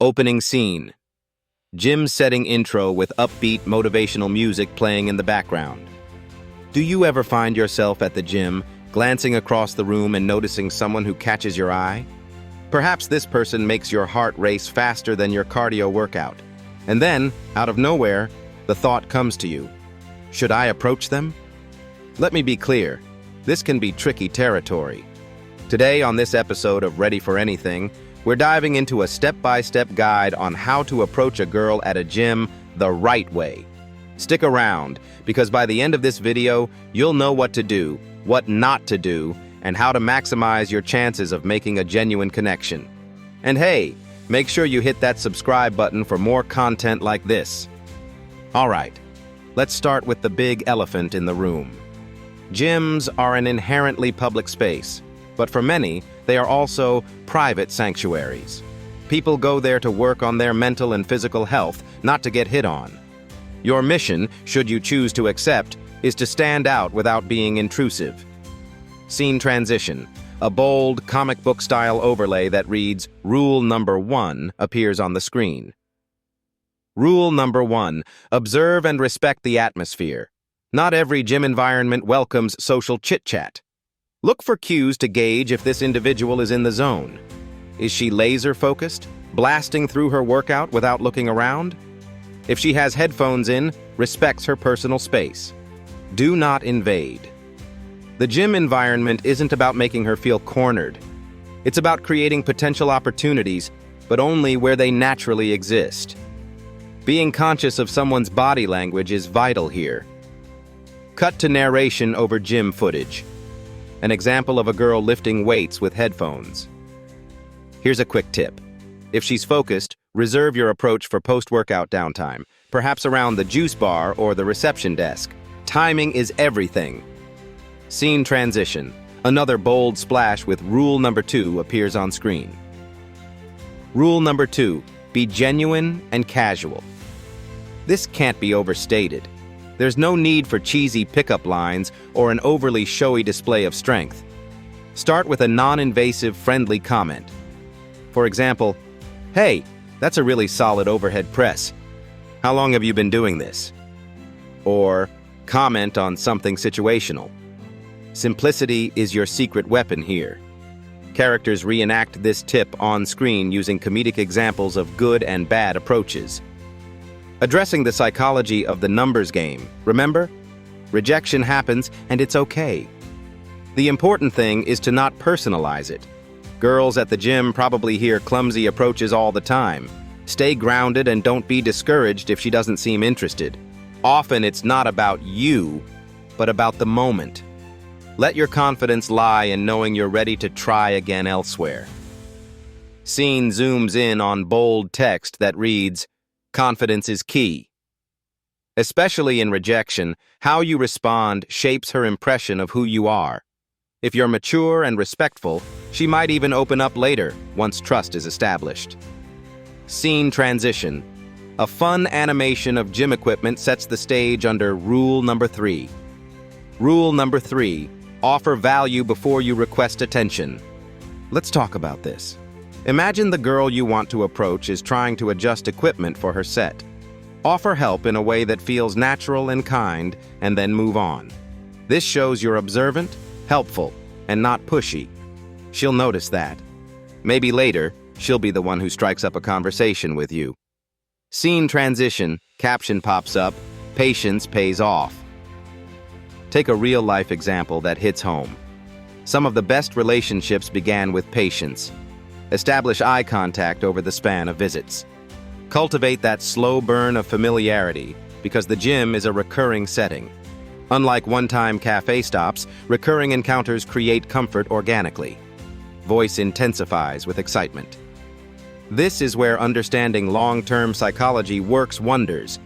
Opening scene. Gym setting intro with upbeat motivational music playing in the background. Do you ever find yourself at the gym, glancing across the room and noticing someone who catches your eye? Perhaps this person makes your heart race faster than your cardio workout. And then, out of nowhere, the thought comes to you. Should I approach them? Let me be clear, this can be tricky territory. Today on this episode of Ready for Anything, we're diving into a step-by-step guide on how to approach a girl at a gym the right way. Stick around, because by the end of this video, you'll know what to do, what not to do, and how to maximize your chances of making a genuine connection. And hey, make sure you hit that subscribe button for more content like this. All right, let's start with the big elephant in the room. Gyms are an inherently public space, but for many, they are also private sanctuaries. People go there to work on their mental and physical health, not to get hit on. Your mission, should you choose to accept, is to stand out without being intrusive. Scene transition. A bold, comic book-style overlay that reads, Rule number 1, appears on the screen. Rule number 1, observe and respect the atmosphere. Not every gym environment welcomes social chit-chat. Look for cues to gauge if this individual is in the zone. Is she laser-focused, blasting through her workout without looking around? If she has headphones in, respects her personal space. Do not invade. The gym environment isn't about making her feel cornered. It's about creating potential opportunities, but only where they naturally exist. Being conscious of someone's body language is vital here. Cut to narration over gym footage. An example of a girl lifting weights with headphones. Here's a quick tip. If she's focused, reserve your approach for post-workout downtime, perhaps around the juice bar or the reception desk. Timing is everything. Scene transition. Another bold splash with rule number 2 appears on screen. Rule number 2, be genuine and casual. This can't be overstated. There's no need for cheesy pickup lines or an overly showy display of strength. Start with a non-invasive, friendly comment. For example, "Hey, that's a really solid overhead press. How long have you been doing this?" Or comment on something situational. Simplicity is your secret weapon here. Characters reenact this tip on screen using comedic examples of good and bad approaches. Addressing the psychology of the numbers game, remember? Rejection happens and it's okay. The important thing is to not personalize it. Girls at the gym probably hear clumsy approaches all the time. Stay grounded and don't be discouraged if she doesn't seem interested. Often it's not about you, but about the moment. Let your confidence lie in knowing you're ready to try again elsewhere. Scene zooms in on bold text that reads, Confidence is key. Especially in rejection, how you respond shapes her impression of who you are. If you're mature and respectful, she might even open up later once trust is established. Scene transition. A fun animation of gym equipment sets the stage under rule number 3. Rule number 3, offer value before you request attention. Let's talk about this. Imagine the girl you want to approach is trying to adjust equipment for her set. Offer help in a way that feels natural and kind, and then move on. This shows you're observant, helpful, and not pushy. She'll notice that. Maybe later, she'll be the one who strikes up a conversation with you. Scene transition, caption pops up, patience pays off. Take a real-life example that hits home. Some of the best relationships began with patience. Establish eye contact over the span of visits. Cultivate that slow burn of familiarity, because the gym is a recurring setting. Unlike one-time cafe stops, recurring encounters create comfort organically. Voice intensifies with excitement. This is where understanding long-term psychology works wonders.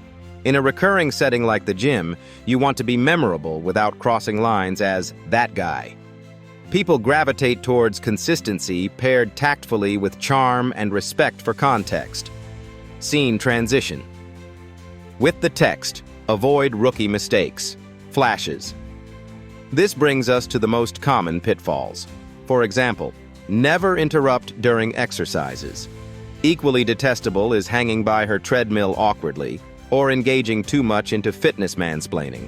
In a recurring setting like the gym, you want to be memorable without crossing lines as that guy. People gravitate towards consistency paired tactfully with charm and respect for context. Scene transition. With the text, avoid rookie mistakes. Flashes. This brings us to the most common pitfalls. For example, never interrupt during exercises. Equally detestable is hanging by her treadmill awkwardly or engaging too much into fitness mansplaining.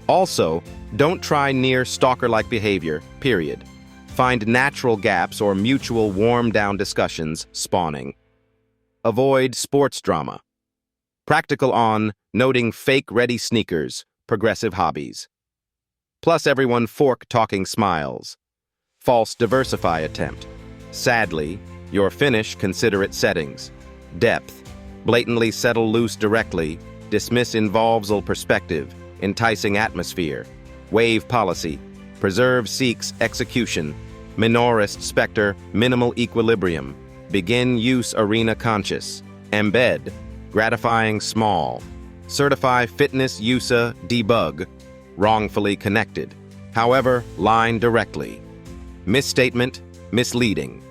Also, don't try near stalker-like behavior, period. Find natural gaps or mutual warm-down discussions spawning. Avoid sports drama. Practical on noting fake-ready sneakers, progressive hobbies. Plus everyone fork-talking smiles. False diversify attempt. Sadly, your finish considerate settings. Depth. Blatantly settle loose directly. Dismiss involvesal perspective. Enticing atmosphere. Wave policy. Preserve seeks execution. Minorist specter. Minimal equilibrium. Begin use arena conscious. Embed. Gratifying small. Certify fitness USA debug. Wrongfully connected. However, line directly. Misstatement. Misleading.